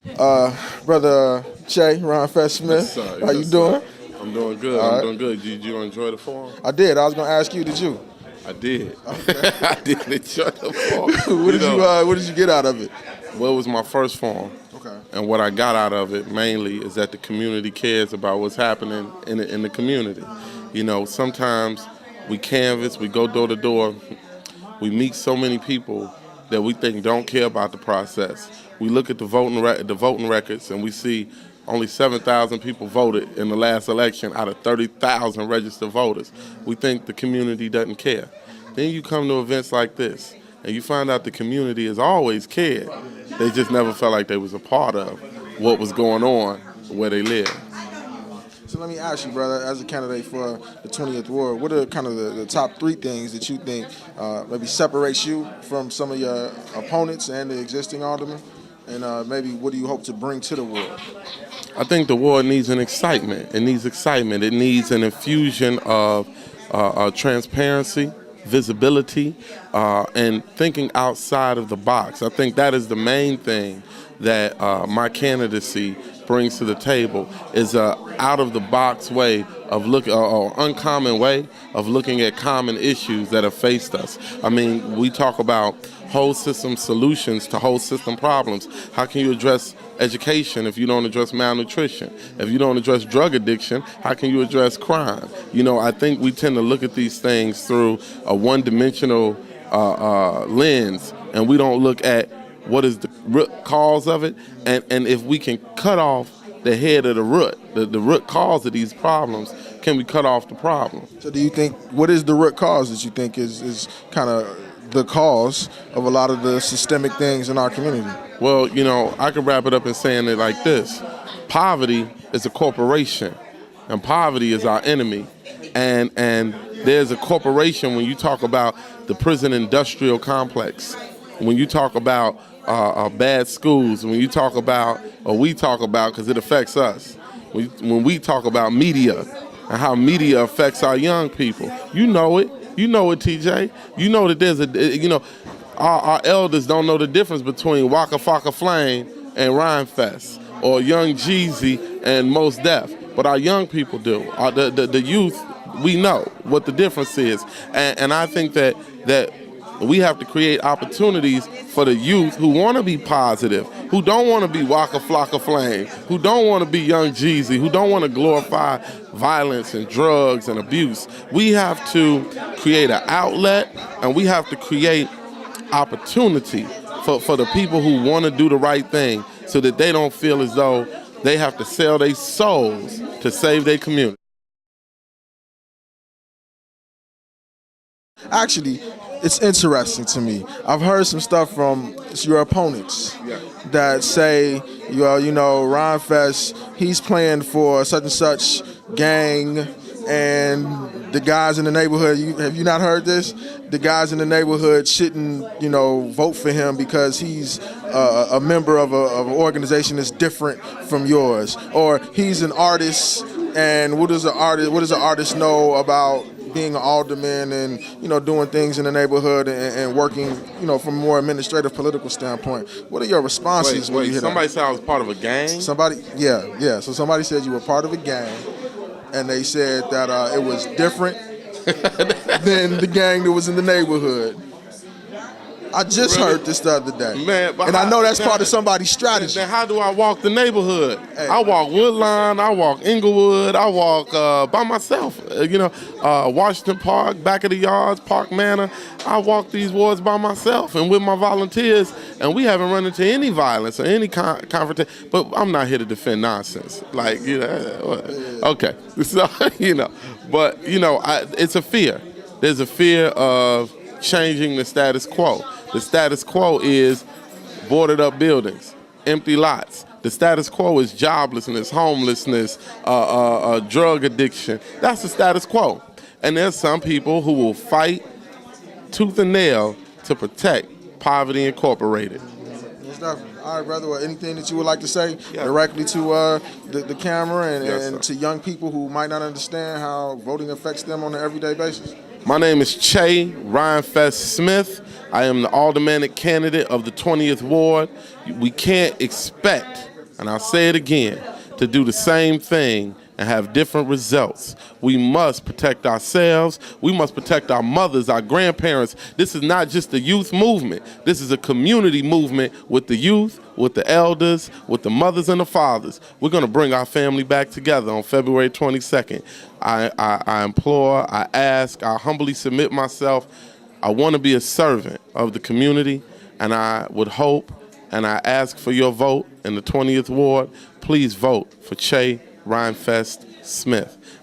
Brother Che, Rhymefest Smith, Yes, sir. how you Yes, doing? sir. I'm doing good. All I'm right. doing good. Did you enjoy the forum? I did. I was gonna ask you, did you? I did. Okay. I did enjoy the forum. What did you get out of it? Well, it was my first forum. Okay. And what I got out of it mainly is that the community cares about what's happening in the community. You know, sometimes we canvass, we go door to door, we meet so many people that we think don't care about the process. We look at the voting records and we see only 7,000 people voted in the last election out of 30,000 registered voters. We think the community doesn't care. Then you come to events like this and you find out the community has always cared. They just never felt like they was a part of what was going on where they live. So let me ask you, brother, as a candidate for the 20th ward, what are kind of the top three things that you think maybe separates you from some of your opponents and the existing aldermen? And maybe what do you hope to bring to the ward? I think the ward needs an excitement. It needs excitement. It needs an infusion of transparency, visibility, and thinking outside of the box. I think that is the main thing that my candidacy brings to the table, is a out-of-the-box way of looking, or uncommon way of looking at common issues that have faced us. I mean, we talk about whole system solutions to whole system problems. How can you address education if you don't address malnutrition? If you don't address drug addiction, how can you address crime? You know, I think we tend to look at these things through a one-dimensional lens, and we don't look at what is the root cause of it, and if we can cut off the head of the root cause of these problems, can we cut off the problem? So do you think, what is the root cause that you think is kind of the cause of a lot of the systemic things in our community? Well, you know, I could wrap it up in saying it like this. Poverty is a corporation, and poverty is our enemy. And there's a corporation when you talk about the prison industrial complex, when you talk about bad schools, when you talk about, or we talk about, because it affects us, when we talk about media and how media affects our young people. You know it, TJ. You know that there's our elders don't know the difference between Waka Flocka Flame and Rhymefest, or Young Jeezy and Mos Def, but our young people do. The youth, we know what the difference is, and I think that we have to create opportunities for the youth who want to be positive, who don't want to be Waka Flocka Flame, who don't want to be Young Jeezy, who don't want to glorify violence and drugs and abuse. We have to create an outlet, and we have to create opportunity for the people who want to do the right thing, so that they don't feel as though they have to sell their souls to save their community. Actually, it's interesting to me. I've heard some stuff from your opponents that say, Rhymefest, he's playing for such and such gang, and the guys in the neighborhood, have you not heard this? The guys in the neighborhood shouldn't, vote for him because he's a member of an organization that's different from yours. Or he's an artist, and what does an artist know about being an alderman and doing things in the neighborhood and working from a more administrative political standpoint? What are your responses when you hear somebody that? said I was part of a gang? Yeah. So somebody said you were part of a gang, and they said that it was different than the gang that was in the neighborhood. I just heard this the other day, man, and I know that's part of somebody's strategy. Then how do I walk the neighborhood? Hey. I walk Woodline, I walk Inglewood, I walk by myself. Washington Park, back of the yards, Park Manor. I walk these wards by myself and with my volunteers, and we haven't run into any violence or any confrontation. But I'm not here to defend nonsense, okay. So but it's a fear. There's a fear of changing the status quo. The status quo is boarded up buildings, empty lots. The status quo is joblessness, homelessness, drug addiction. That's the status quo. And there's some people who will fight tooth and nail to protect Poverty Incorporated. All right, brother. Well, anything that you would like to say directly to the camera and to young people who might not understand how voting affects them on an everyday basis? My name is Che Rhymefest Smith. I am the aldermanic candidate of the 20th ward. We can't expect and I'll say it again, to do the same thing and have different results. We must protect ourselves. We must protect our mothers, our grandparents. This is not just a youth movement. This is a community movement with the youth, with the elders, with the mothers and the fathers. We're going to bring our family back together on February 22nd. I implore, I ask, I humbly submit myself. I want to be a servant of the community, and I would hope and I ask for your vote in the 20th Ward. Please vote for Che Rhymefest Smith.